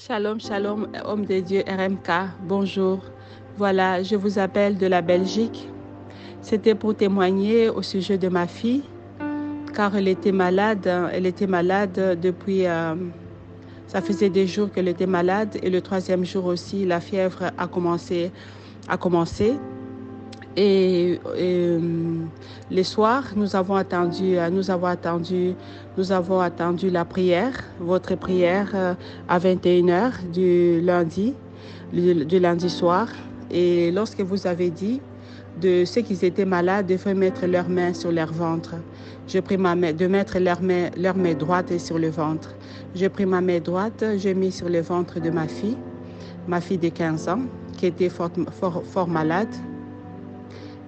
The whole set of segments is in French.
Shalom, shalom, homme de Dieu RMK, bonjour. Voilà, je vous appelle de la Belgique. C'était pour témoigner au sujet de ma fille, car elle était malade. Elle était malade depuis... ça faisait des jours qu'elle était malade et le troisième jour aussi, la fièvre a commencé. Et les soirs, nous avons attendu la prière, votre prière à 21h du lundi soir. Et lorsque vous avez dit de ceux qui étaient malades devaient mettre leurs mains sur leur ventre, je pris ma main, de mettre leur main droite sur le ventre. J'ai pris ma main droite, j'ai mis sur le ventre de ma fille de 15 ans, qui était fort malade.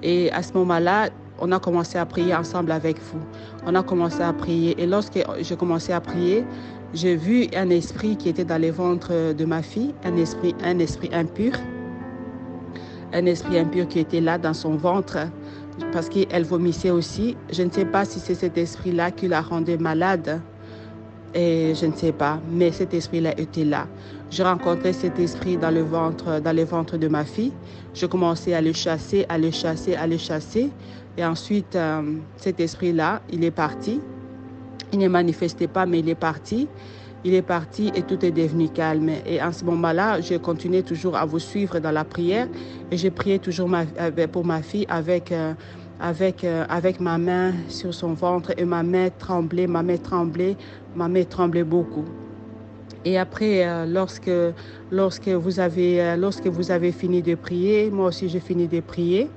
Et à ce moment-là, on a commencé à prier ensemble avec vous. On a commencé à prier. Et lorsque j'ai commencé à prier, j'ai vu un esprit qui était dans le ventre de ma fille, un esprit impur. Un esprit impur qui était là dans son ventre parce qu'elle vomissait aussi. Je ne sais pas si c'est cet esprit-là qui la rendait malade. Et je ne sais pas, mais cet esprit-là était là. Je rencontrais cet esprit dans le ventre de ma fille. Je commençais à le chasser. Et ensuite, cet esprit-là, il est parti. Il ne manifestait pas, mais il est parti. Il est parti et tout est devenu calme. Et en ce moment-là, je continuais toujours à vous suivre dans la prière. Et je priais toujours pour ma fille avec ma main sur son ventre. Et ma main tremblait beaucoup. Et après, lorsque vous avez fini de prier, moi aussi j'ai fini de prier.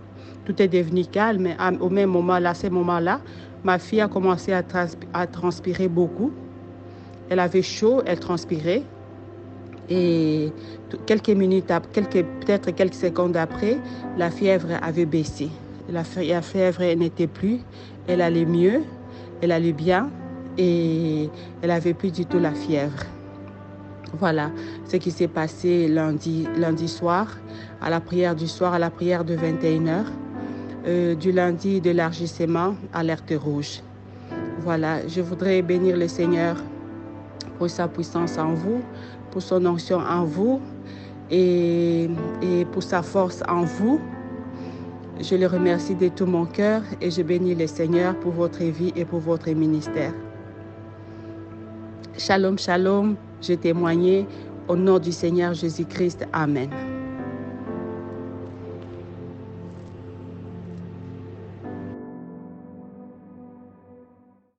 Tout est devenu calme. Au même moment, à ce moment-là, ma fille a commencé à transpirer beaucoup. Elle avait chaud, elle transpirait. Et peut-être quelques secondes après, la fièvre avait baissé. La fièvre n'était plus. Elle allait mieux, elle allait bien et elle n'avait plus du tout la fièvre. Voilà ce qui s'est passé lundi soir, à la prière du soir, à la prière de 21h, du lundi d'élargissement, alerte rouge. Voilà, je voudrais bénir le Seigneur pour sa puissance en vous, pour son onction en vous et pour sa force en vous. Je le remercie de tout mon cœur et je bénis le Seigneur pour votre vie et pour votre ministère. Shalom, shalom, je témoignais au nom du Seigneur Jésus-Christ. Amen.